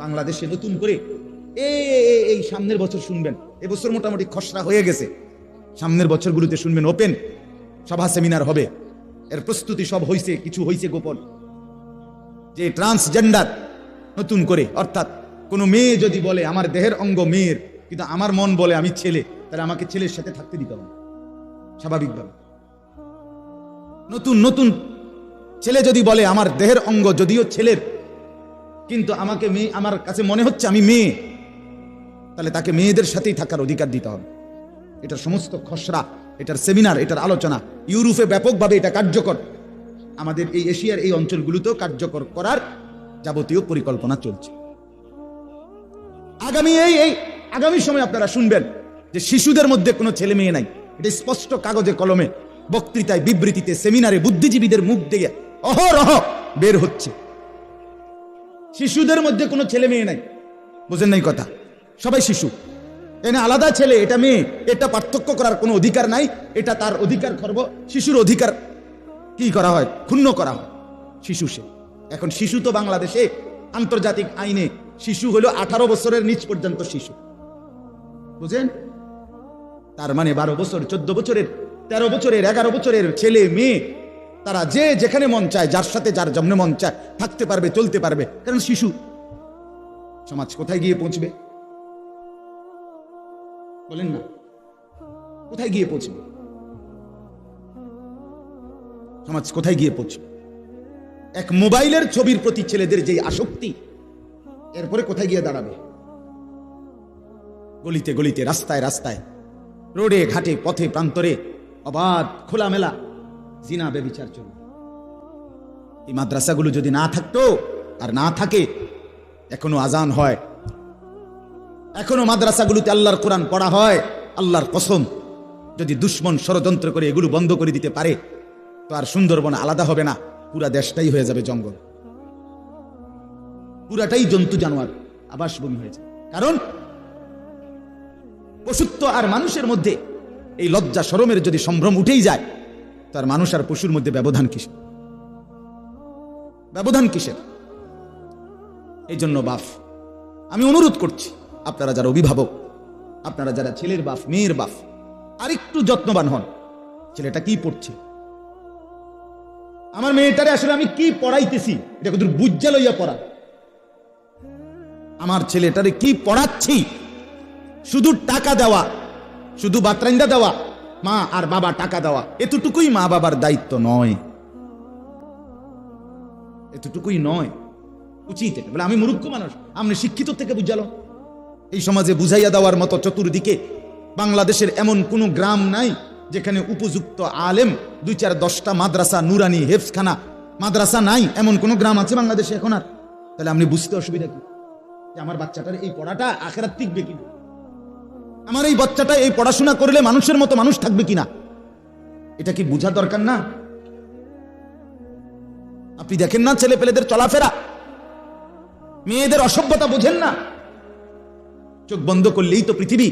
বাংলাদেশে নতুন করে এই সামনের বছর শুনবেন, এবছর মোটামুটি খসড়া হয়ে গেছে, সামনের বছরগুলোতে শুনবেন ওপেন সভা সেমিনার হবে, এর প্রস্তুতি সব হয়েছে, কিছু হয়েছে গোপন, যে ট্রান্সজেন্ডার নতুন করে, অর্থাৎ কোনো মেয়ে যদি বলে আমার দেহের অঙ্গ মেয়ের কিন্তু আমার মন বলে আমি ছেলে, তাহলে আমাকে ছেলের সাথে থাকতে দিতে হবে স্বাভাবিকভাবে। নতুন নতুন ছেলে যদি বলে আমার দেহের অঙ্গ যদিও ছেলের কিন্তু আমাকে মেয়ে, আমার কাছে মনে হচ্ছে আমি মেয়ে, তাহলে তাকে মেয়েদের সাথেই থাকার অধিকার দিতে হবে। এটার সমস্ত খসড়া, এটার সেমিনার, এটার আলোচনা ইউরোপে ব্যাপকভাবে এটা কার্যকর, আমাদের এই এশিয়ার এই অঞ্চলগুলোতেও কার্যকর করার যাবতীয় পরিকল্পনা চলছে। আগামী সময় আপনারা শুনবেন যে শিশুদের মধ্যে কোনো ছেলে মেয়ে নাই, এটা স্পষ্ট কাগজে কলমে, বক্তৃতায়, বিবৃতিতে, সেমিনারে, বুদ্ধিজীবীদের মুখ দিয়ে অহরহ বের হচ্ছে, শিশুদের মধ্যে কোনো ছেলে মেয়ে নাই। বুঝেন নাই কথা? সবাই শিশু, এনে আলাদা ছেলে এটা মেয়ে, এটা পার্থক্য করার কোনো অধিকার নাই, এটা তার অধিকার খর্ব, শিশুর অধিকার কি করা হয়, ক্ষুণ্ণ করা হয়। শিশু সে, এখন শিশু তো বাংলাদেশে আন্তর্জাতিক আইনে শিশু হলো 18 বছরের নিচ পর্যন্ত শিশু, বুঝেন? তার মানে 12 বছর, 14 বছরের, 13 বছরের, 11 বছরের ছেলে মেয়ে তারা যে যেখানে মন চায়, যার সাথে যার জন্য মন চায় থাকতে পারবে, চলতে পারবে, কারণ শিশু। সমাজ কোথায় গিয়ে পৌঁছবে বলেন না? কোথায় গিয়ে পৌঁছবে সমাজ? কোথায় গিয়ে পৌঁছবে? এক মোবাইলের ছবির প্রতি ছেলেদের যে আসক্তি, এরপরে কোথায় গিয়ে দাঁড়াবে? গলিতে গলিতে, রাস্তায় রাস্তায়, রোডে ঘাটে, পথে প্রান্তরে অবাধ খোলামেলা জিনা ব্যভিচার চলবে। এই মাদ্রাসাগুলো যদি না থাকতো, আর না থাকে, এখনো আজান হয়, এখনো মাদ্রাসাগুলোতে আল্লাহর কোরআন পড়া হয়, আল্লাহর কসম যদি দুশ্মন ষড়যন্ত্র করে এগুলো বন্ধ করে দিতে পারে, তো আর সুন্দরবন আলাদা হবে না, পুরা দেশটাই হয়ে যাবে জঙ্গল, পুরাটাই জন্তু জানোয়ার আবাসভূমি হয়েছে। কারণ পশুত্ব আর মানুষের মধ্যে এই লজ্জা শরমের যদি সম্ভ্রম উঠেই যায়, তার মানুষ আর পশুর মধ্যে ব্যবধান কিসের? ব্যবধান কিসের? এই জন্য বাপ, আমি অনুরোধ করছি, আপনারা যারা অভিভাবক, আপনারা যারা ছেলের বাপ, মেয়ের বাপ, আরেকটু যত্নবান হন। ছেলেটা কি পড়ছে, আমার মেয়েটারে আসলে আমি কি পড়াইতেছি, এটা কত বুঝা লইয়া পড়া, আমার ছেলেটারে কি পড়াচ্ছি, শুধু টাকা দেওয়া, শুধু বাতরাইন্দা দেওয়া, মা আর বাবা টাকা দেওয়া, এতটুকুই মা বাবার দায়িত্ব নয়, এতটুকুই নয়। উচিত বলে আমি মূর্খ মানুষ, আপনি শিক্ষিত থেকে বুঝালো। এই সমাজে বুঝাইয়া দেওয়ার মতো চতুর্দিকে বাংলাদেশের এমন কোন গ্রাম নাই যেখানে উপযুক্ত আলেম, 2-4-10টা মাদ্রাসা, নুরানি, হেফজখানা মাদ্রাসা নাই, এমন কোন গ্রাম আছে বাংলাদেশে এখন আর? তাহলে আপনি বুঝতে অসুবিধা কি যে আমার বাচ্চাটার এই পড়াটা আখেরাত টিকবে কিনা, আমার এই বাচ্চাটা এই পড়াশোনা করলে মানুষের মতো মানুষ থাকবে কিনা, এটা কি বোঝা দরকার না? আপনি দেখেন না ছেলে পেলেদের চলাফেরা, মেয়েদের অসভ্যতা বোঝেন না? চোখ বন্ধ করলেই তো পৃথিবী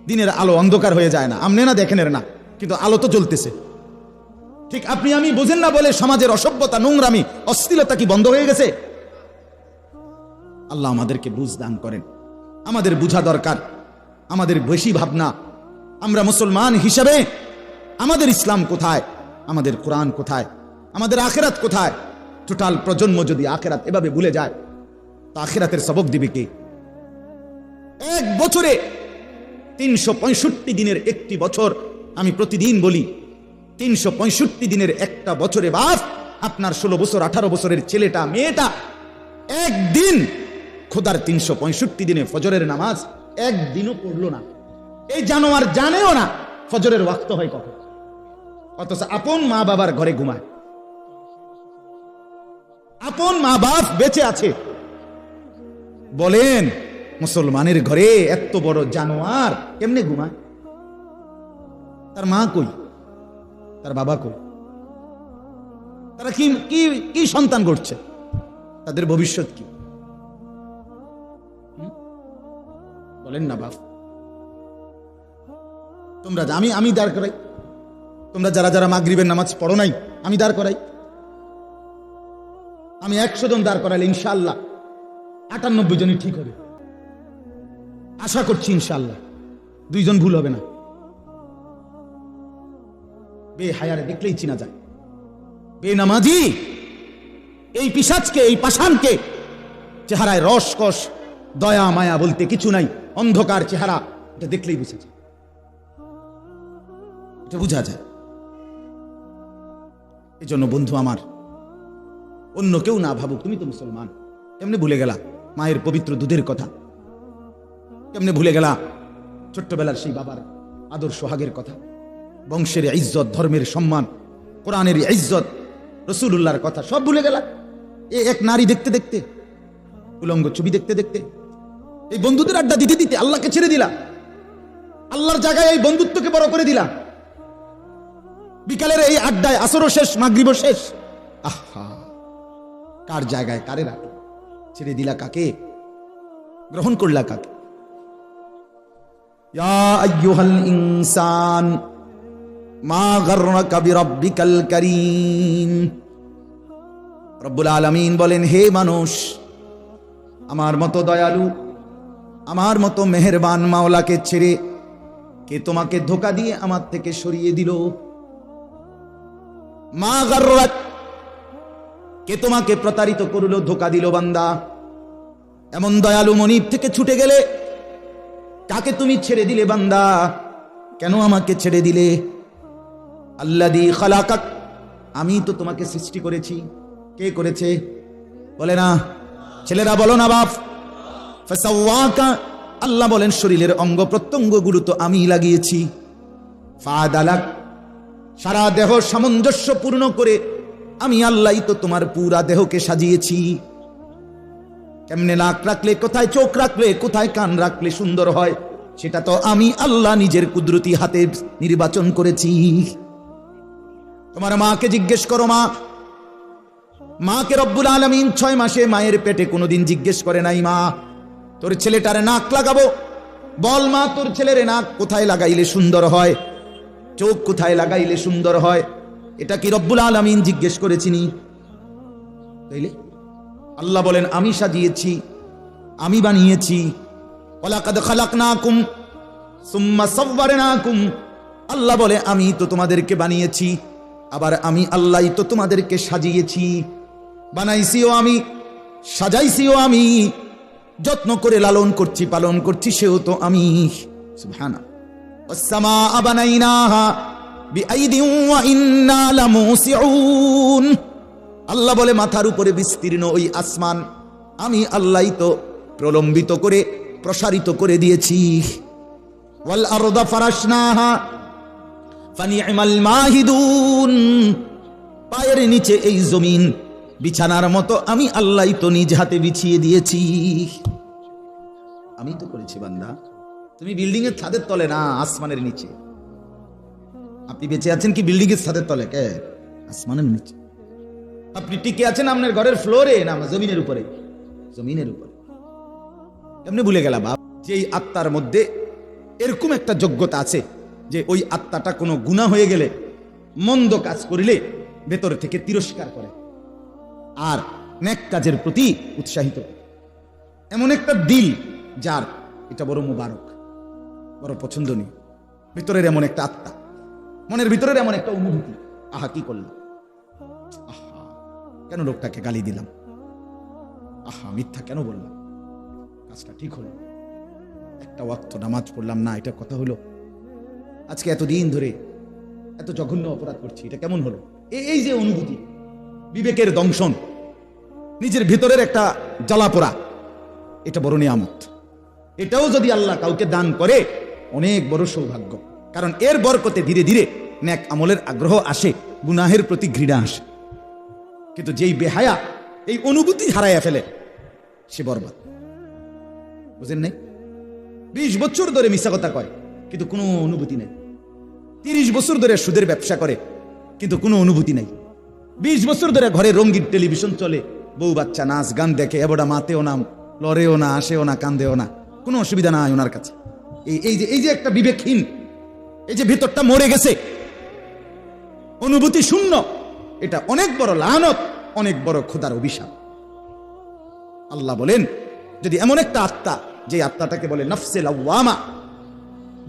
দিনের আলো অন্ধকার হয়ে যায় না, আমনে না দেখেন এর না, কিন্তু আলো তো জ্বলতেছে। ঠিক আপনি আমি বোঝেন না বলে সমাজের অসভ্যতা, নোংরামি, অশ্লীলতা কি বন্ধ হয়ে গেছে? আল্লাহ আমাদেরকে বুঝ দান করেন। আমাদের বুঝা দরকার, আমাদের বেশি ভাবনা, আমরা মুসলমান হিসাবে আমাদের ইসলাম কোথায়, আমাদের কোরআন কোথায়, আমাদের আখেরাত কোথায়? টোটাল প্রজন্ম যদি আখেরাত এভাবে ভুলে যায়, তো আখেরাতের সবক দিবে কে? এক বছরে 365 দিনের একটি বছর, আমি প্রতিদিন বলি 365 দিনের একটা বছরে বাপ, আপনার 16 বছর 18 বছরের ছেলেটা মেয়েটা একদিন খোদার 365 দিনে ফজরের নামাজ একদিনও পড়লো না। এই জানোয়ার জানেও না ফজরের ওয়াক্ত হয় কখন, অথচ আপন মা বাবার ঘরে ঘুমায়, আপন মা বাপ বেঁচে আছে। বলেন মুসলমানের ঘরে এত বড় জানোয়ার কেমনে ঘুমায়? তার মা কই, তার বাবা কই? তারা কি কি কি সন্তান করছে? তাদের ভবিষ্যৎ কি? বলেন না বাপ। তোমরা আমি দাঁড় করাই, তোমরা যারা যারা মাগরিবের নামাজ পড়ো নাই আমি দাঁড় করাই, আমি 100 জন দাঁড় করাইলে ইনশাআল্লাহ 98 জনই ঠিক হবে, আশা করছি ইনশাআল্লাহ। 2 জন ভুল হবে না। বেহায়ারে দেখলেই চিনা যায়। বেনামাজি এই পিশাচকে, এই পাষাণকে, চেহারায় রসকস দয়া মায়া বলতে কিছু নাই, অন্ধকার চেহারা, এটা দেখলেই বুঝা যায়, এটা বুঝা যায়। এই জন্য বন্ধু আমার, অন্য কেউ না ভাবুক তুমি তো মুসলমান, কেমনে ভুলে গেলা মায়ের পবিত্র দুধের কথা, কেমনে ভুলে গেলা ছোট্টবেলার সেই বাবার আদর সোহাগের কথা, বংশের ইজ্জত, ধর্মের সম্মান, কোরআনের ইজ্জত, রাসূলুল্লাহর কথা সব ভুলে গেলা এক নারী দেখতে দেখতে, উলঙ্গ ছবি দেখতে দেখতে। এই বন্ধুদের আড্ডা দিতে দিতে আল্লাহকে ছেড়ে দিলা, আল্লাহর জায়গায় এই বন্ধুত্বকে বড় করে দিলা। বিকালের এই আড্ডায় আসরও শেষ, মাগরিবও শেষ। আহা, কার জায়গায় কারে রাখলা, ছেড়ে দিলা কাকে, গ্রহণ করলা কাকে? ইয়া আইয়ুহাল ইনসান মা গাররাকা বিরাব্বিকাল কারীম। রব্বুল আলামিন বলেন, হে মানুষ, আমার মতো দয়ালু, আমার মতো মেহেরবান মাওলাকে ছেড়ে কে তোমাকে ধোঁকা দিয়ে আমার থেকে সরিয়ে দিল? মা গাররাক, কে তোমাকে প্রতারিত করলো, ধোঁকা দিল বান্দা? এমন দয়ালু মনিব থেকে ছুটে গেলে কাকে তুমি ছেড়ে দিলে বান্দা? কেন আমাকে ছেড়ে দিলে? আল্লাযী খালাকাক, আমি তো তোমাকে সৃষ্টি করেছি। কে করেছে? বলে না ছেলেরা, বলো না বাপ। ফাসাওয়াকা, আল্লাহ বলেন শরীরের অঙ্গ প্রত্যঙ্গগুলো তো আমি লাগিয়েছি। ফাআদালাক, সারা দেহ সামঞ্জস্যপূর্ণ করে আমি আল্লাহই তো তোমার পুরা দেহকে সাজিয়েছি। কেমনে নাক রাখলে, কোথায় চোখ রাখলে, কোথায় কান রাখলে সুন্দর হয়, সেটা তো আমি আল্লাহ নিজের কুদরতি হাতে নির্বাচন করেছি। তোমার মাকে জিজ্ঞেস করো, মাকে রব্বুল আলামিন 6 মাসে মায়ের পেটে কোনোদিন জিজ্ঞেস করে নাই, মা তোর ছেলেটারে নাক লাগাবো, বল মা তোর ছেলের নাক কোথায় লাগাইলে সুন্দর হয়, চোখ কোথায় লাগাইলে সুন্দর হয়? এটা কি রব্বুল আলামিন জিজ্ঞেস করেছিনি? তাইলে আল্লাহ বলেন আমি সাজিয়েছি, আমি বানিয়েছি। ওয়ালাকাদ খালাকনাকুম সুম্মা সাওয়ারনাকুম, আল্লাহ বলে আমি তো তোমাদেরকে বানিয়েছি, আবার আমি আল্লাহই তো তোমাদেরকে সাজিয়েছি। বানাইছিও আমি, সাজাইছিও আমি, যত্ন করে লালন করছি, পালন করছি সেও তো আমি। সুবহানাল্লাহ। ওয়াস-সামাআ বানাইনাহা বিআইদিন ওয়া ইন্না লামুসিউন, আল্লাহ বলে মাথার উপরে বিস্তীর্ণ ওই আসমান আমি আল্লাহই তো প্রলম্বিত করে প্রসারিত করে দিয়েছি। ওয়াল আরদা ফারাশনাহা ফানি'মাল মাহিদুন, পায়ের নিচে এই জমিন বিছানার মতো আমি আল্লাহই তো নিজ হাতে বিছিয়ে দিয়েছি। আমি তো করেছি বান্দা, তুমি বিল্ডিং এর ছাদের তলে না, আসমানের নিচে। আপনি বেঁচে আছেন কি বিল্ডিং এর ছাদের তলে? কে? আসমানের নিচে। আপনি টিকে আছেন আপনার ঘরের ফ্লোরে না জমিনের উপরে? জমিনের উপরে। এমনি ভুলে গেলা বাপ যে এই আত্মার মধ্যে এরকম একটা যোগ্যতা আছে যে ওই আত্মাটা কোনো গুনাহ হয়ে গেলে, মন্দ কাজ করিলে ভেতর থেকে তিরস্কার করে আর নেক কাজের প্রতি উৎসাহিত। এমন একটা দিল যার এটা বড় মুবারক, বড় পছন্দনীয়। ভিতরের এমন একটা আত্মা, মনের ভিতরের এমন একটা অনুভূতি, আহা কি করলাম, আহা কেন লোকটাকে গালি দিলাম, আহা মিথ্যা কেন বললাম, কাজটা ঠিক হলো, একটা ওয়াক্ত নামাজ পড়লাম না, এটা কথা হলো, আজকে এতদিন ধরে এত জঘন্য অপরাধ করছি, এটা কেমন হলো। এই যে অনুভূতি, বিবেকের দংশন, নিজের ভিতরের একটা জ্বালাপোড়া, এটা বড় নিয়ামত। এটাও যদি আল্লাহ কাউকে দান করে অনেক বড় সৌভাগ্য, কারণ এর বরকতে ধীরে ধীরে নেক আমলের আগ্রহ আসে, গুনাহের প্রতি ঘৃণা আসে। কিন্তু যেই বেহায়া এই অনুভূতি হারাইয়া ফেলে সে বরবাদ। বুঝেন নাই? 20 বছর ধরে মিথ্যা কথা কয় কিন্তু কোনো অনুভূতি নেই। 30 বছর ধরে সুদের ব্যবসা করে কিন্তু কোনো অনুভূতি নাই। 20 বছর ধরে ঘরে রঙিন টেলিভিশন চলে, বউ বাচ্চা নাচ গান দেখে, এবড়া মাতেও না, লড়েও না, আসেও না, কান্দেও না, কোনো অসুবিধা নাই ওনার কাছে। এই যে একটা বিবেকহীন, এই যে ভিতরটা মরে গেছে, অনুভূতি শূন্য, এটা অনেক বড় লানত, অনেক বড় খোদার অভিশাপ। আল্লাহ বলেন যদি এমন একটা আত্মা, যে আত্মাটাকে বলে নফসে লাওয়ামা,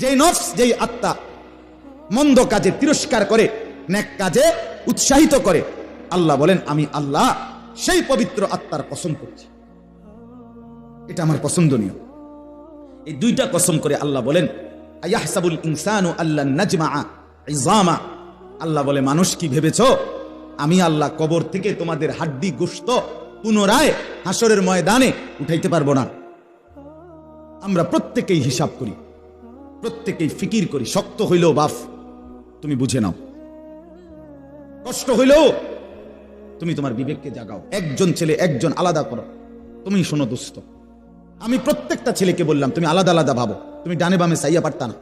যেই নফস, যেই আত্মা মন্দ কাজে তিরস্কার করে, নেক কাজে উৎসাহিত করে, আল্লাহ বলেন আমি আল্লাহ সেই পবিত্র আত্মার কসম করছি, এটা আমার পছন্দনীয়। এই দুইটা কসম করে আল্লাহ বলেন আয়াহসাবুল ইনসানু আল্লান নাজমাআ ইযামা, আল্লাহ বলে মানুষ কি ভেবেছো আমি আল্লাহ কবর থেকে তোমাদের হাড্ডি গোশত পুনরায় হাসরের ময়দানে উঠাইতে পারবো না? আমরা প্রত্যেকেই হিসাব করি, প্রত্যেকেই ফিকির করি। শক্ত হইলেও বাপ তুমি বুঝে নাও, কষ্ট হইলেও তুমি তোমার বিবেককে জাগাও। একজন ছেলে একজন আলাদা করো। তুমি শোনো দোস্ত, আমি প্রত্যেকটা ছেলেকে বললাম তুমি আলাদা আলাদা ভাবো। তুমি ডানে বামে চাইয়া পারতা না,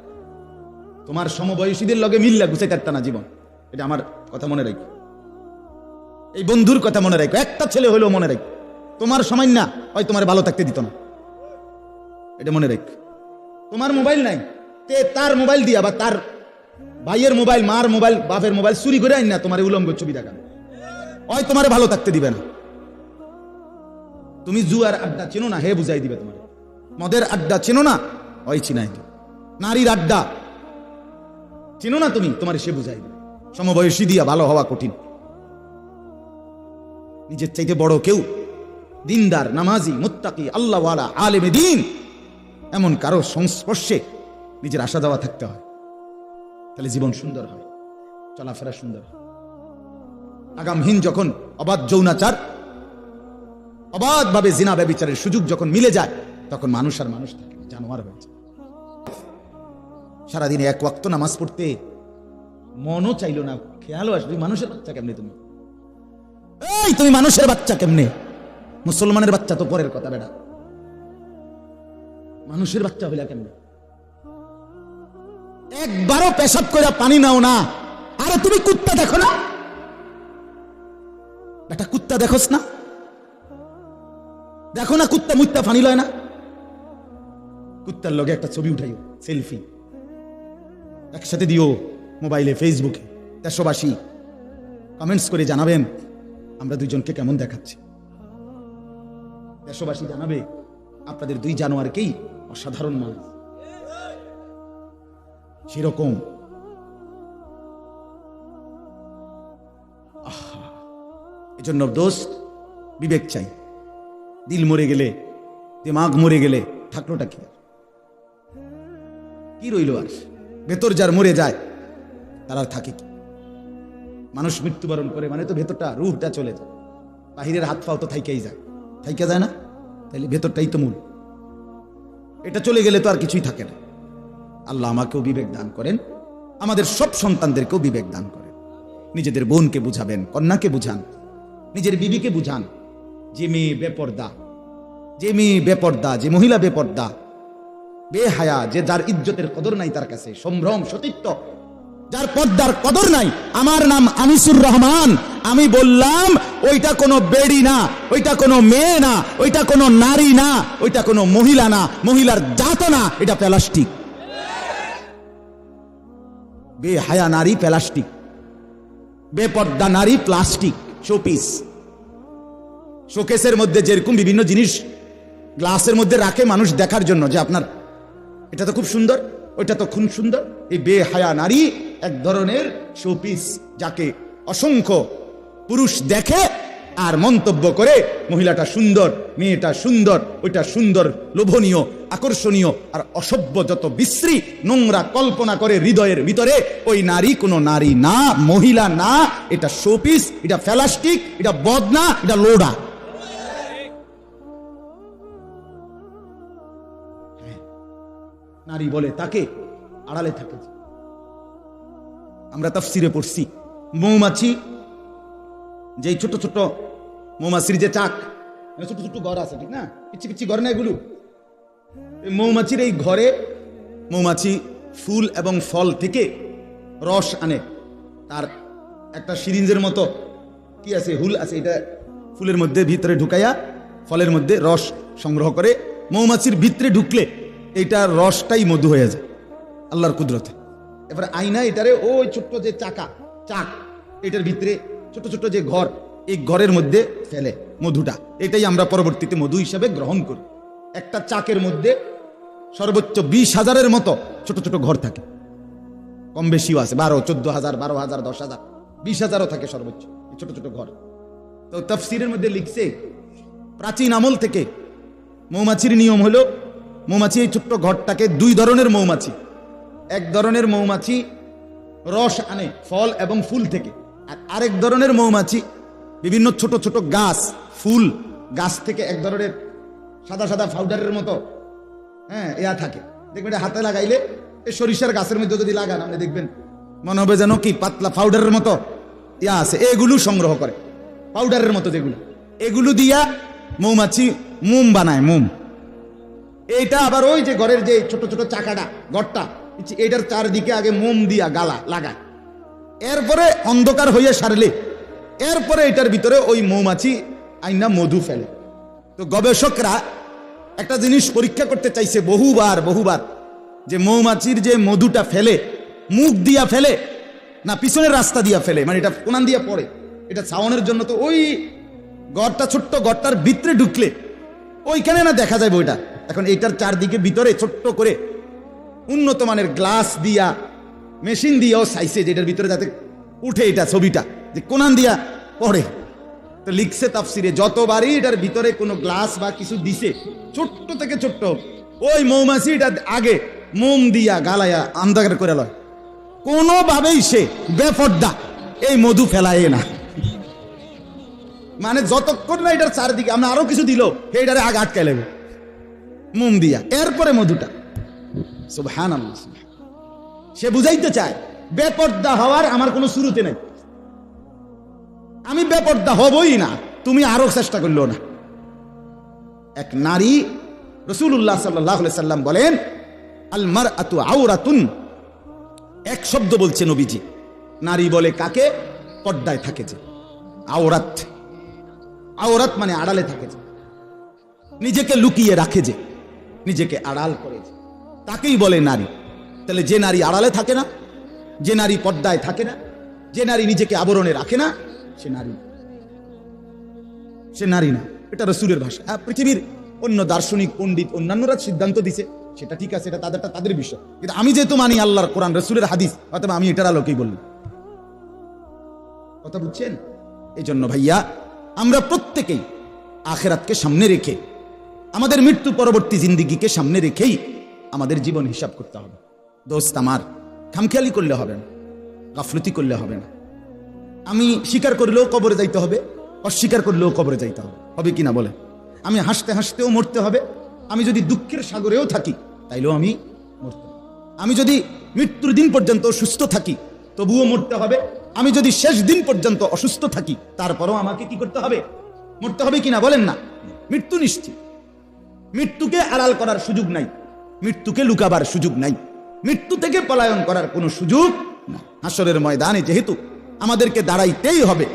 তোমার সমবয়সীদের লগে মিল্লা গুছাই পারতা না জীবন। এটা আমার কথা মনে রাখো, এই বন্ধুর কথা মনে রাখো। একটা ছেলে হইলেও মনে রাখো, তোমার সময় না হয় তোমার ভালো থাকতে দিত না, এটা মনে রাখ। তোমার মোবাইল নাই, তে তার মোবাইল দিয়া বা তার ভাইয়ের মোবাইল, মার মোবাইল, বাপের মোবাইল চুরি করে আইন না তোমার উলঙ্গ ছবি দেখানো, হয় তোমার ভালো থাকতে দিবে না। তুমি জুয়ার আড্ডা চেনো না, হে বুঝাই দিবে তোমার। মদের আড্ডা চেনো না, ওই চিনাই দিবে। নারীর আড্ডা চেনো না তুমি, তোমার সে বুঝাই দিবে। সমবয়সী দিয়া ভালো হওয়া কঠিন। নিজের চাইতে বড় কেউ, দিনদার, নামাজি, মুত্তাকি, আল্লাহওয়ালা, আলেমে দ্বীন, এমন কারো সংস্পর্শে নিজের আশা দেওয়া থাকতে হয়, তাহলে জীবন সুন্দর হয়, চলাফেরা সুন্দর হয়। আগামহীন যখন অবাধ যৌনাচার, অবাধভাবে জিনা ব্যভিচারের সুযোগ যখন মিলে যায়, তখন মানুষ আর মানুষ থাকে না, জানোয়ার হয়ে যায়। সারাদিনে এক ওয়াক্ত নামাজ পড়তে মনও চাইল না, খেয়ালও আসবে মানুষের বাচ্চা কেমনে তুমি? এই তুমি মানুষের বাচ্চা কেমনে? মুসলমানের বাচ্চা তো পরের কথা বেটা, মানুষের বাচ্চা হইলা কেমনে? একবারও পেশাব করে পানি নাও না। আরে তুমি কুত্তা দেখো না বেটা? কুত্তা দেখোস না? দেখো না কুত্তা মুত্তা পানি লয় না? কুত্তার লগে একটা ছবি উঠাইও, সেলফি একসাথে দিও মোবাইলে, ফেসবুকে। দেশবাসী কমেন্টস করে জানাবেন আমরা দুইজনকে কেমন দেখাচ্ছি। দেশবাসী জানাবে আপনাদের দুই জানোয়ারকেই অসাধারণ মানুষ। সেরকম এজন্য দোস্ত, বিবেক চাই। দিল মরে গেলে, দিমাগ মরে গেলে থাকলোটা কি? কি রইল আর? ভেতর যার মরে যায় তারা থাকে কি? মানুষ মৃত্যুবরণ করে মানে তো ভেতরটা, রুহটা চলে যায়। বাহিরের হাত পাও তো থাইকেই যায়, থাইকে যায় না? তাইলে ভেতরটাই তো মূল। এটা চলে গেলে তো আর কিছুই থাকে না। আল্লাহ আমাকেও বিবেক দান করেন, আমাদের সব সন্তানদেরকেও বিবেক দান করেন। নিজেদের বোনকে বুঝাবেন, কন্যাকে বুঝান, নিজের বিবিকে বুঝান। যে মেয়ে বেপর্দা, যে মেয়ে বেপর্দা, যে মহিলা বেপর্দা, বেহায়া, যে যার ইজ্জতের কদর নাই তার কাছে, সম্ভ্রম সতীত্ব, যার পর্দার কদর নাই। আমার নাম আনিসুর রহমান, আমি বললাম ওইটা কোনো বেড়ি না, ওইটা কোনো মেয়ে না, ওইটা কোনো নারী না, ওইটা কোনো মহিলা না, মহিলার জাত না, এটা প্লাস্টিক। বেহায়া নারী প্লাস্টিক, বেপর্দা নারী প্লাস্টিক, শোপিস। শোকেসের মধ্যে যেরকম বিভিন্ন জিনিস গ্লাসের মধ্যে রাখে মানুষ দেখার জন্য, যে আপনার এটা তো খুব সুন্দর, ওইটা তো খুব সুন্দর। এই বেহায়া নারী এক ধরনের শোপিস, যাকে অসংখ্য পুরুষ দেখে আর মন্তব্য করে মহিলাটা সুন্দর, মেয়েটা সুন্দর, ওইটা সুন্দর, লোভনীয়, আকর্ষণীয়। আর অসভ্য যত বিশ্রী নোংরা কল্পনা করে হৃদয়ের ভিতরে, ওই নারী কোনো নারী না, মহিলা না, এটা শোপিস, এটা প্লাস্টিক, এটা বদনা, এটা লোডা। নারী বলে তাকে, আড়ালে থাকে। আমরা তাফসিরে পড়ছি, মৌমাছি, যে ছোট ছোট মৌমাছির যে চাক, ছোট ছোট ঘর আছে, ঠিক না? পিচ্ছি পিচ্ছি ঘর না এগুলো? মৌমাছির এই ঘরে মৌমাছি ফুল এবং ফল থেকে রস আনে। তার একটা সিরিঞ্জের মতো কি আছে, হুল আছে, এটা ফুলের মধ্যে ভিতরে ঢুকাইয়া ফলের মধ্যে রস সংগ্রহ করে। মৌমাছির ভিতরে ঢুকলে এইটা রসটাই মধু হয়ে যায় আল্লাহর কুদরতে। এবারে আয়না এটারে ওই ছোট্ট যে চাক, এটার ভিতরে ছোট ছোট যে ঘর, এই ঘরের মধ্যে ফেলে মধুটা। এটাই আমরা পরবর্তীতে মধু হিসাবে গ্রহণ করি। একটা চাকের মধ্যে সর্বোচ্চ 20,000-এর মতো ছোট ছোট ঘর থাকে, কম বেশিও আছে, 12-14,000, 12,000, 10,000, 20,000-ও থাকে সর্বোচ্চ ছোট ছোট ঘর। তো তাফসীরের মধ্যে লিখছে প্রাচীন আমল থেকে মৌমাছির নিয়ম হলো, মৌমাছি এই ছোট্ট ঘরটাকে 2 ধরনের মৌমাছি, এক ধরনের মৌমাছি রস আনে ফল এবং ফুল থেকে, আর আরেক ধরনের মৌমাছি বিভিন্ন ছোট ছোট গাছ, ফুল, গাছ থেকে এক ধরনের সাদা সাদা পাউডারের মতো ইয়া থাকে, দেখবেন এটা হাতে লাগাইলে, এই সরিষার গাছের মধ্যে যদি লাগান আপনি দেখবেন মনে হবে যেন কি পাতলা পাউডারের মতো ইয়া আছে, এগুলো সংগ্রহ করে পাউডারের মতো যেগুলো, এগুলো দিয়া মৌমাছি মোম বানায়, মোম। এইটা আবার ওই যে ঘরের যে ছোট ছোট চাকাটা ঘরটা, এটার চারদিকে আগে মোম দিয়া গালা লাগায়, এরপরে অন্ধকার হইয়া সারলে এরপরে এটার ভিতরে ওই মৌমাছি আইনা মধু ফেলে। তো গবেষকরা একটা জিনিস পরীক্ষা করতে চাইছে বহুবার বহুবার, যে মৌমাছির যে মধুটা ফেলে মুখ দিয়া ফেলে না পিছনের রাস্তা দিয়া ফেলে, মানে এটা কোনান দিয়া পড়ে, এটা ছাওয়ানোর জন্য। তো ওই ঘরটা ছোট্ট ঘরটার ভিতরে ঢুকলে ওইখানে না দেখা যায় বইটা। এখন এইটার চারদিকে ভিতরে ছোট্ট করে উন্নত মানের গ্লাস দিয়া মেশিন দিয়েও চাইছে যেটার ভিতরে যাতে উঠে এটা ছবিটা যে কোনান দিয়া পড়ে। তো লিখছে তাফসিরে যতবারই এটার ভিতরে কোনো গ্লাস বা কিছু দিছে ছোট্ট থেকে ছোট্ট, ওই মৌমাছি এটা আগে মোম দিয়া গালায়া অন্ধকার করে লয়, কোনোভাবেই সে বেপর্দা এই মধু ফেলায় না। মানে যতক্ষণ না এটার চারদিকে আমরা আরো কিছু দিল এটারে আগে আটকাই লাগবে মোম দিয়া, এরপরে মধুটা। সুবহানাল্লাহ। সে বুঝাইতে চায় বেপর্দা হওয়ার আমার কোনো শুরুতে নাই, আমি বেপর্দা হবই না, তুমি আরো চেষ্টা করলো না। এক নারী, রাসূলুল্লাহ সাল্লাল্লাহু আলাইহি সাল্লাম বলেন আল মারআতু আওরাতুন, এক শব্দ বলছে নবীজি, নারী বলে কাকে? পর্দায় থাকে যে, আওরাত। আওরাত মানে আড়ালে থাকে যে, নিজেকে লুকিয়ে রাখে যে, নিজেকে আড়াল করে যে, তাকেই বলে নারী। তাহলে যে নারী আড়ালে থাকে না, যে নারী পর্দায় থাকে না, যে নারী নিজেকে আবরণে রাখে না, সে নারী, সে নারী না। এটা রাসূলের ভাষা। পৃথিবীর অন্য দার্শনিক পণ্ডিত অন্যান্যরা সিদ্ধান্ত দিছে, সেটা ঠিক আছে, এটা তাদেরটা তাদের বিষয়, কিন্তু আমি যেহেতু মানি আল্লাহর কোরআন রাসূলের হাদিস, অথবা আমি এটার আলোকেই বললাম। কথা বুঝছেন? এই জন্য ভাইয়া আমরা প্রত্যেকেই আখিরাতকে সামনে রেখে, আমাদের মৃত্যু পরবর্তী জিন্দেগিকে সামনে রেখেই আমাদের জীবন হিসাব করতে হবে। দোস্ত আমার, খামখেয়ালি করলে হবে না, গাফলতি করলে হবে না। আমি স্বীকার করলেও কবরে যাইতে হবে, অস্বীকার করলেও কবরে যাইতে হবে, হবে কিনা বলে? আমি হাসতে হাসতেও মরতে হবে, আমি যদি দুঃখের সাগরেও থাকি তাইলেও আমি মরতে হবে। আমি যদি মৃত্যুর দিন পর্যন্ত সুস্থ থাকি তবুও মরতে হবে, আমি যদি শেষ দিন পর্যন্ত অসুস্থ থাকি তারপরও আমাকে কি করতে হবে? মরতে হবে কিনা বলেন না? মৃত্যু নিশ্চিত, মৃত্যুকে আড়াল করার সুযোগ নাই, মৃত্যুকে লুকাবার সুযোগ নাই, মৃত্যু থেকে পলায়ন করার কোনো সুযোগ না। হাসরের ময়দানে যেহেতু আমাদেরকে দাঁড়াইতেই হবে,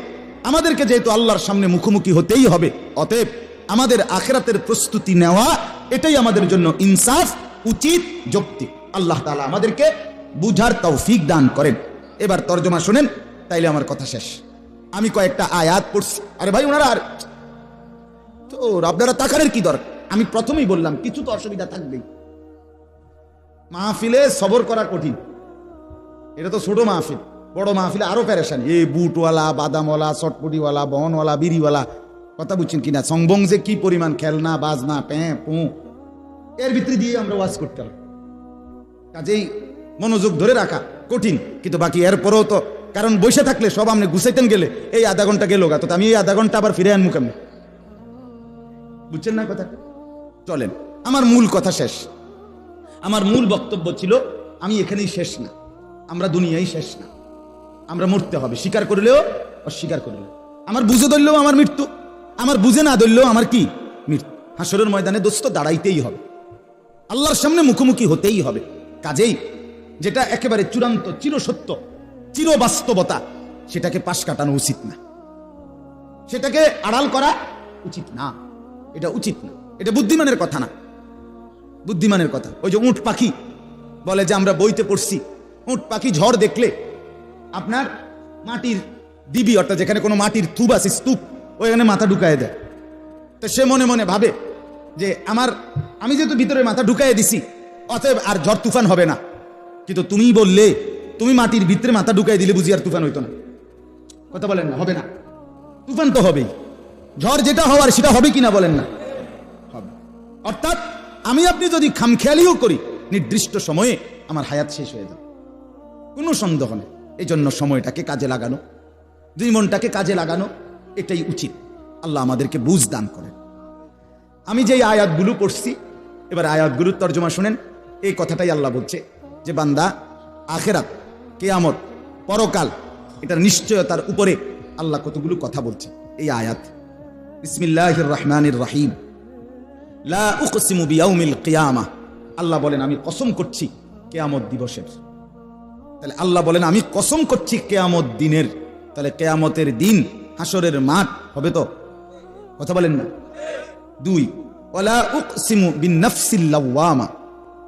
আমাদেরকে যেহেতু আল্লাহর সামনে মুখোমুখি হতেই হবে, অতএব আমাদের আখিরাতের প্রস্তুতি নেওয়া এটাই আমাদের জন্য ইনসাফ, উচিত, যৌক্তিক। আল্লাহ তাআলা আমাদেরকে বুঝার তৌফিক দান করেন। এবার তরজমা শুনেন, তাইলে আমার কথা শেষ। আমি কয়েকটা আয়াত পড়ছি। আরে ভাই ওনারা আর তো আপনারা তাকারের কি দরকার? আমি প্রথমেই বললাম কিছু তো অসুবিধা থাকবেই। মাহফিলে সবর করা কঠিন, এটা তো ছোট মাহফিল। বড় মাহফিলে আরো পেরেশানি, এই বুটওয়ালা, বাদামওয়ালা, চটপটিওয়ালা, বহনওয়ালা, বিড়িওয়ালা, কথা বুঝছেন কিনা? সংবং যে কি পরিমাণ খেলনা বাজনা প্যাঁ পু, এর ভিতরে দিয়ে আমরা ওয়াজ করতে হবে। কাজেই মনোযোগ ধরে রাখা কঠিন, কিন্তু বাকি এরপরেও তো, কারণ বসে থাকলে সব আপনি গুছাইতেন গেলে এই আধা ঘন্টা গেল গা, তো আমি এই আধা ঘন্টা আবার ফিরে আনবো কেমন? বুঝছেন না কথা? চলেন, আমার মূল কথা শেষ। আমার মূল বক্তব্য ছিল আমি এখানেই শেষ না, আমরা দুনিয়ায় শেষ না, আমরা মরতে হবে, স্বীকার করলেও অস্বীকার করলেও। আমার বুঝে ধরলেও আমার মৃত্যু, আমার বুঝে না ধরলেও আমার কি মৃত্যু। হাসরের ময়দানে দোস্ত দাঁড়াইতেই হবে, আল্লাহর সামনে মুখোমুখি হতেই হবে। কাজেই যেটা একেবারে চূড়ান্ত, চিরসত্য, চির বাস্তবতা, সেটাকে পাশ কাটানো উচিত না, সেটাকে আড়াল করা উচিত না, এটা উচিত না, এটা বুদ্ধিমানের কথা না, বুদ্ধিমানের কথা। ওই যে উট পাখি বলে যে আমরা বইতে পড়ছি, উট পাখি ঝড় দেখলে আপনার মাটির দিবি, অর্থাৎ যেখানে কোনো মাটির থুব আছে, স্তূপ, ওইখানে মাথা ঢুকায় দেয়। তো সে মনে মনে ভাবে যে আমি যেহেতু ভিতরে মাথা ঢুকাই দিছি, অতএব আর ঝড় তুফান হবে না। কিন্তু তুমি বললে তুমি মাটির ভিতরে মাথা ঢুকাই দিলে বুঝি আর তুফান হইতো না? কথা বলেন না, হবে না? তুফান তো হবেই। ঝড় যেটা হওয়ার সেটা হবে কিনা বলেন না? হবে। অর্থাৎ আমি আপনি যদি খামখেয়ালিও করি, নির্দিষ্ট সময়ে আমার হায়াত শেষ হয়ে যাবে, কোনো সন্দেহ নেই। এই জন্য সময়টাকে কাজে লাগানো, জীবনটাকে কাজে লাগানো, এটাই উচিত। আল্লাহ আমাদেরকে বুঝ দান করেন। আমি যেই আয়াতগুলো পড়ছি, এবার আয়াতগুলোর তর্জমা শুনেন। এই কথাটাই আল্লাহ বলছে যে বান্দা, আখেরাত, কিয়ামত, পরকাল, এটার নিশ্চয়তার উপরে আল্লাহ কতগুলো কথা বলছে। এই আয়াত, বিসমিল্লাহির রহমানির রহিম, লা উকসিমু বিয়াউমিল কিয়ামা, আল্লাহ বলেন আমি কসম করছি কিয়ামত দিবসের। তাহলে আল্লাহ বলেন আমি কসম করছি কিয়ামত দিনের। তাহলে কিয়ামতের দিন হাসরের মাঠ হবে তো? কথা বলেন না? 2, ওয়ালা উকসিমু বিন-নাফসিল লাওয়ামা,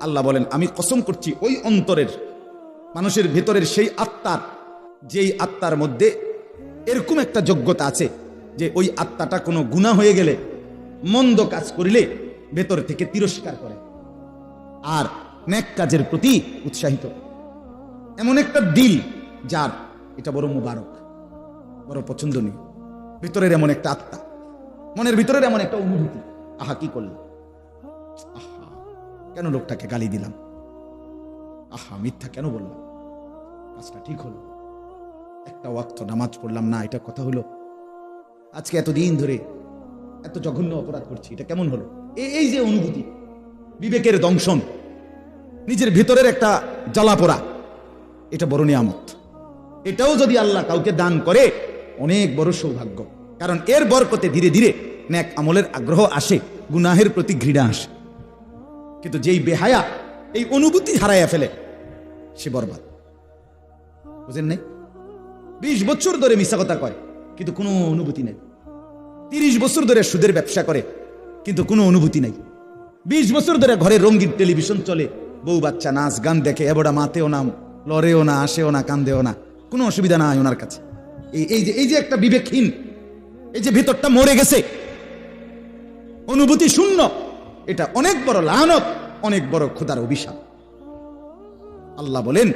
আল্লাহ বলেন আমি কসম করছি ওই অন্তরের, মানুষের ভেতরের সেই আত্মার, যেই আত্মার মধ্যে এরকম একটা যোগ্যতা আছে যে ওই আত্মাটা কোনো গুনাহ হয়ে গেলে, মন্দ কাজ করিলে ভেতর থেকে তিরস্কার করে আর নেক কাজের প্রতি উৎসাহিত। এমন একটা দিল যার, এটা বড় মুবারক, বড় পছন্দনীয়। ভিতরের এমন একটা আত্মা, মনের ভিতরের এমন একটা অনুভূতি, আহা কি করলাম, আহা কেন লোকটাকে গালি দিলাম, আহা মিথ্যা কেন বললাম, কাজটা ঠিক হলো, একটা ওয়াক্ত নামাজ পড়লাম না, এটা কথা হলো, আজকে এতদিন ধরে এত জঘন্য অপরাধ করছি, এটা কেমন হলো। এই যে অনুভূতি, বিবেকের দংশন, নিজের ভিতরের একটা জ্বালাপোড়া, এটা বড় নিয়ামত। এটাও যদি আল্লাহ কাউকে দান করে, অনেক বড় সৌভাগ্য। কারণ এর বরকতে ধীরে ধীরে নেক আমলের আগ্রহ আসে, গুনাহের প্রতি ঘৃণা আসে। কিন্তু যেই বেহায়া এই অনুভূতি হারাইয়া ফেলে, সে বরবাদ। বুঝেন নাই? 20 বছর ধরে মিথ্যা কথা কয়, কিন্তু কোনো অনুভূতি নেই। 30 বছর ধরে সুদের ব্যবসা করে, কিন্তু কোনো অনুভূতি নাই। 20 বছর ধরে ঘরে রঙিন টেলিভিশন চলে, বউ বাচ্চা নাচ গান দেখে, এবড়া মাতেও না, লড়েও না, আসেও না, কান্দেও না, কোনো অসুবিধা নাই ওনার কাছে। এই যে একটা বিবেকহীন, এই যে ভিতরটা মরে গেছে, অনুভূতি শূন্য, এটা অনেক বড় লানত, অনেক বড় খোদার অভিশাপ। আল্লাহ বলেন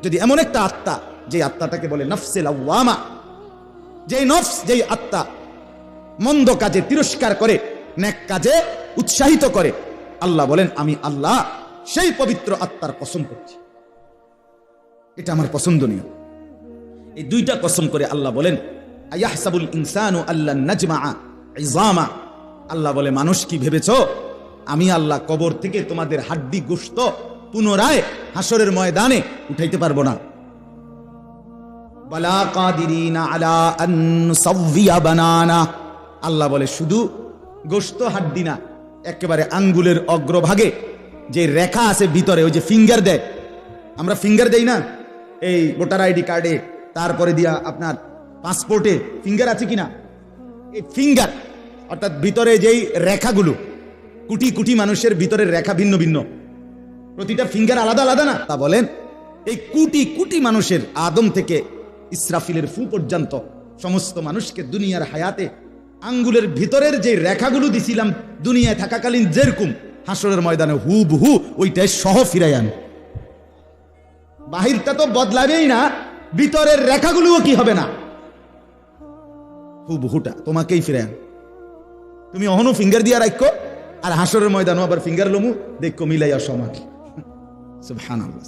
যদি এমন একটা আত্মা, যে আত্মাটাকে বলে নফসে লাওয়ামা, যেই নফস, যেই আত্মা মন্দ কাজে তিরস্কার করে, নেক কাজে উৎসাহিত করে, আল্লাহ বলেন আমি আল্লাহ সেই পবিত্র আত্মার কসম করছি, এটা আমার পছন্দনীয়। এই দুইটা কসম করে আল্লাহ বলেন আয়াহসাবুল ইনসানু আল্লান নাজমাআ ইযামা, আল্লাহ বলে মানুষ কি ভেবেছো আমি আল্লাহ কবর থেকে তোমাদের হাড্ডি গোশত পুনরায় হাসরের ময়দানে উঠাইতে পারবো না? বালা কাদিরিনা আলা আন নুসাওয়িয়া বানানা, আল্লাহ বলে শুধু গোশত হাড্ডি না, একেবারে আঙ্গুলের অগ্রভাগে যে রেখা আছে ভিতরে, ওই যে ফিঙ্গার দেয়, আমরা ফিঙ্গার দেই না এই ভোটার আইডি কার্ডে, তারপরে দিয়া আপনার পাসপোর্টে ফিঙ্গার আছে কিনা, এই ফিঙ্গার অর্থাৎ ভিতরে যেই রেখাগুলো, কোটি কোটি মানুষের ভিতরের রেখা ভিন্ন ভিন্ন, প্রতিটা ফিঙ্গার আলাদা আলাদা না? তা বলেন এই কোটি কোটি মানুষের, আদম থেকে ইসরাফিলের ফু পর্যন্ত সমস্ত মানুষকে দুনিয়ার হায়াতে আঙ্গুলের ভিতরের যে রেখাগুলো দিছিলাম দুনিয়ায় থাকাকালীন, যেরকম হাসরের ময়দানে হুবহু ওইটাই সহ ফিরাই আন। বাহিরটা তো বদলাবেই না, ভিতরের রেখাগুলোও কি হবে না, হুবহুটা তোমাকেই ফিরাই আন। তুমি অহনো ফিঙ্গার দিয়া রাখো, আর হাসরের ময়দানও আবার ফিঙ্গার লমু দেখো মিলাইয়া সমান। সুবহানাল্লাহ।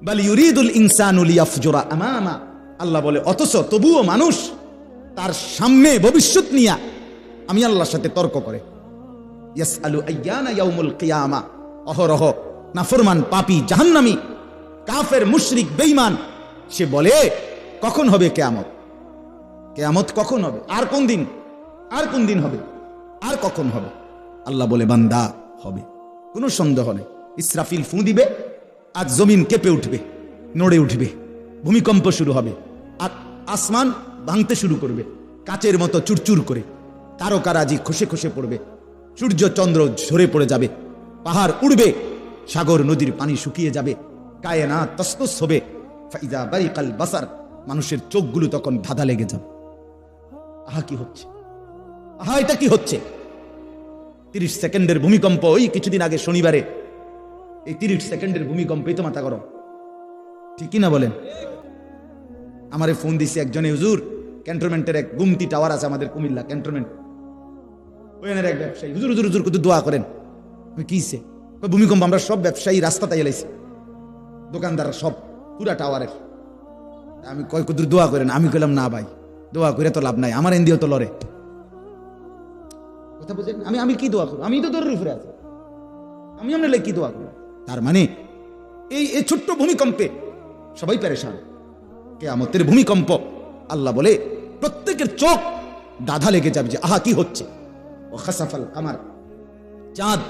বাল ইউরিদুল ইনসানু লিয়াফজুরা আমামা, আল্লাহ বলে অথচ তবুও মানুষ তার সামনে ভবিষ্যৎ নিয়া আমি আল্লাহর সাথে তর্ক করে। ইয়াসআলু আইয়ানা ইয়াউমুল কিয়ামা, অহরহ নাফরমান, পাপী, জাহান্নামী, কাফের, মুশরিক, বেঈমান, সে বলে কখন হবে কিয়ামত, কিয়ামত কখন হবে, আর কোন দিন, আর কোন দিন হবে, আর কখন হবে? আল্লাহ বলে বান্দা হবে, কোনো সন্দেহ নেই। ইসরাফিল ফু দিবে, আজ জমিন কেঁপে উঠবে, নড়ে উঠবে, ভূমিকম্প শুরু হবে, আর আসমান ভাঙতে শুরু করবে কাচের মতো চুরচুর করে, তারকারাজি খসে খসে পড়বে, সূর্য চন্দ্র ঝরে পড়ে যাবে, পাহাড় উড়বে, সাগর নদীর পানি শুকিয়ে যাবে, কায়নাত তসতস হবে, ফাইজা বারিকাল বাসার, মানুষের চোখগুলো তখন ধাঁধা লেগে যাবে। আহা কি হচ্ছে, আহা এটা কি হচ্ছে? 30 সেকেন্ডের ভূমিকম্প, ওই কিছুদিন আগে শনিবারে এই 30 সেকেন্ডের ভূমিকম্পই তো মাথা গরম, ঠিক কি না বলেন? আমারে ফোন দিছে একজনে, হুজুর ক্যান্টনমেন্টের এক গুমতি টাওয়ার আছে আমাদের কুমিল্লা ক্যান্টনমেন্ট, ওইখানের এক ব্যবসায়ী, হুজুর হুজুর হুজুর কত দোয়া করেন। কিছে? ভূমিকম্প, আমরা সব ব্যবসায়ী রাস্তাতে এলাইছি, দোকানদার সব পুরা টাওয়ারের। আমি কয় কত দোয়া করেন, আমি কইলাম না ভাই দোয়া করে তো লাভ নাই, আমার এনদিও তো লড়ে। কথা বুঝেন? আমি কি দোয়া করবো? আমি তো দরের উপরে আছি, আমি আপনার কি দোয়া করবো? তার মানে এই ছোট্ট ভূমিকম্পে সবাই পেরেশান। কিয়ামতের ভূমিকম্প, আল্লাহ বলে প্রত্যেকের চোখ দাধা লেগে যাবে যে আহা কি হচ্ছে। ও খাসাফাল কামার, চাঁদ,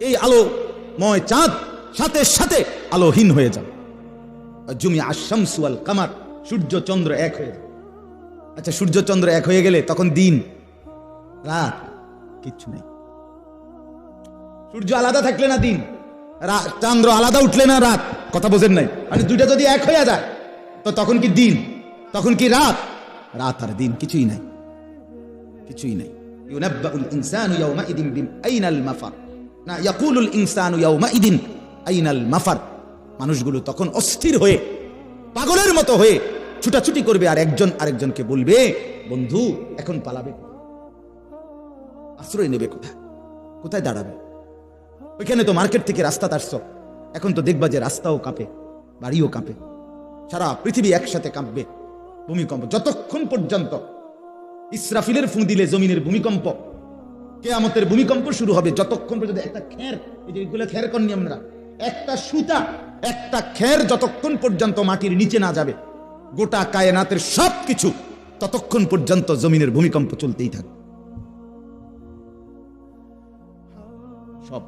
এই আলোময় চাঁদ সাথে সাথে আলোহীন হয়ে যাবে। জুমিয়া আশ-শামসু ওয়াল কামার, সূর্য চন্দ্র এক হয়ে যাবে। আচ্ছা সূর্য চন্দ্র এক হয়ে গেলে তখন দিন রাত কিচ্ছু নেই। সূর্য আলাদা থাকলে না দিন, চন্দ্র আলাদা উঠলে না রাত। কথা বোঝেন নাই? মানে দুইটা যদি এক হয়ে যায় তো তখন কি দিন, তখন কি রাত? রাত আর দিন কিছুই নাই, কিছুই নাই। ইউনাব্বাউল ইনসানু ইয়াওমাইদিন আইনাল মাফার, না ইয়াকুলুল ইনসানু ইয়াওমাইদিন আইনাল মাফার। মানুষগুলো তখন অস্থির হয়ে পাগলের মতো হয়ে ছুটাছুটি করবে, আর একজন আরেকজনকে বলবে বন্ধু এখন পালাবে, আশ্রয় নেবে কোথায়, কোথায় দাঁড়াবে? ওইখানে তো মার্কেট থেকে রাস্তা আসছো, এখন তো দেখবা যে রাস্তাও কাঁপে, বাড়িও কাঁপে, সারা পৃথিবী একসাথে কাঁপবে। ভূমিকম্প যতক্ষণ পর্যন্ত ইসরাফিলের ফু দিলে জমিনের ভূমিকম্প, কিয়ামতের ভূমিকম্প শুরু হবে যতক্ষণ পর্যন্ত একটা খের, এই যে এগুলো খের করি আমরা, একটা সুতা, একটা খের যতক্ষণ পর্যন্ত মাটির নিচে না যাবে, গোটা কায়নাতের সব কিছু ততক্ষণ পর্যন্ত জমিনের ভূমিকম্প চলতেই থাকবে। সব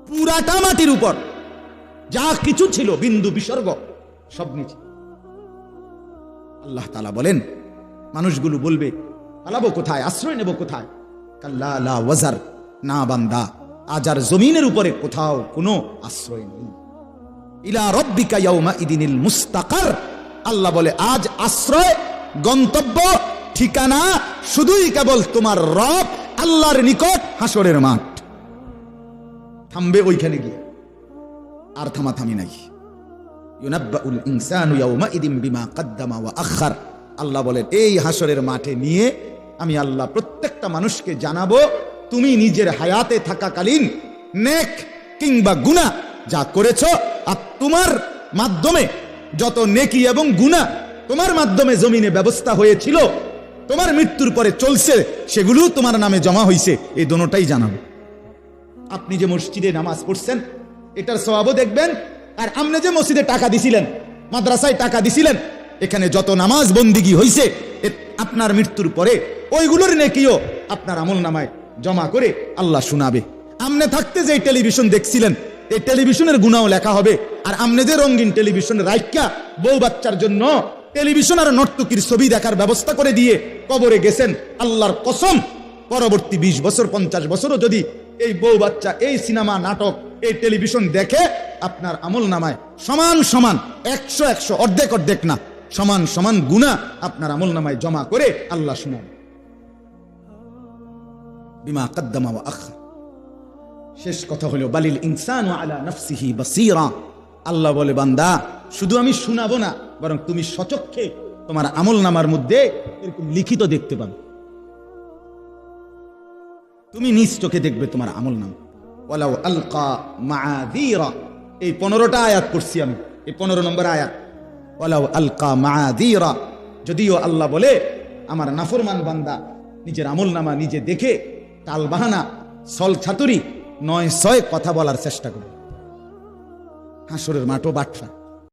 পুরাটা মাটির উপর যা কিছু ছিল বিন্দু বিসর্গ সব নিচে। আল্লাহ তাআলা বলেন মানুষগুলো বলবে পালাবো কোথায়, আশ্রয় নেব কোথায়? কাল্লা লা ওয়াজার, না বান্দা, আজ আর জমিনের উপরে কোথাও কোনো আশ্রয় নেই। ইলা রাব্বিকা ইয়াউমাইদিনিল মুস্তাকার, আল্লাহ বলে আজ আশ্রয়, গন্তব্য, ঠিকানা শুধুই কেবল তোমার রব আল্লাহর নিকট, হাসরের মাঠ। থামবে ওইখানে গিয়ে, আর থামাথামি নাই। ইউনাব্বাউল ইনসানু ইয়াউমাইদিন বিমা কদ্দামা ওয়া আখার, আল্লাহ বলেন এই হাসরের মাঠে নিয়ে আমি আল্লাহ প্রত্যেকটা মানুষকে জানাবো তুমি নিজের হায়াতে থাকাকালীন নেক কিংবা গুনাহ যা করেছো, আর তোমার মাধ্যমে যত নেকি এবং গুনাহ তোমার মাধ্যমে জমিনে ব্যবস্থা হয়েছিল, তোমার মৃত্যুর পরে চলছে, সেগুলো তোমার নামে জমা হয়েছে, এই দোনোটাই জানাবো। আপনি যে মসজিদে নামাজ পড়ছেন এটার সওয়াবও দেখবেন, আর আপনি যে মসজিদে টাকা দিছিলেন, মাদ্রাসায় টাকা দিছিলেন, এখানে যত নামাজ বন্দিগি হয়েছে আপনার মৃত্যুর পরে ওইগুলোর নেকিও আপনার আমল নামায় জমা করে আল্লাহ শোনাবে। আমনে থাকতে যে টেলিভিশন দেখছিলেন এই টেলিভিশনের গুনাহও লেখা হবে, আর আমনে যে রঙিন টেলিভিশন রাইখা বউ বাচ্চার জন্য টেলিভিশন আর নর্তকীর ছবি দেখার ব্যবস্থা করে দিয়ে কবরে গেছেন, আল্লাহর কসম পরবর্তী 20 বছর 50 বছরও যদি এই বউ বাচ্চা, এই সিনেমা, নাটক, এই টেলিভিশন দেখে আপনার আমল নামায় সমান সমান 100 অর্ধেক অর্ধেক না, সমান সমান গুনাহ আপনার আমল নামায় জমা করে আল্লাহ শোনান বিমা কদ্দামা ওয়া আখার। শেষ কথা হলো বালিল ইনসানু আলা নাফসিহি বাসীরা, আল্লাহ বলে বান্দা শুধু আমি শোনাবো না, বরং তুমি সচক্ষে তোমার আমল নামার মধ্যে এরকম লিখিত দেখতে পাবে, তুমি নিজ চোখে দেখবে তোমার আমল নামা। ওয়ালাউ আলকা মাআযীরা, এই 15টা আয়াত পড়ছি আমি, এই 15 নম্বর আয়াত। ওয়ালাউ আলকা মাআযীরা, যদিও আল্লাহ বলে আমার নাফরমান বান্দা নিজের আমল নামা নিজে দেখে টাল বাহানা, সল ছাতুরি, 9 কথা বলার চেষ্টা করবে, হাসরের মাঠও বাটফা।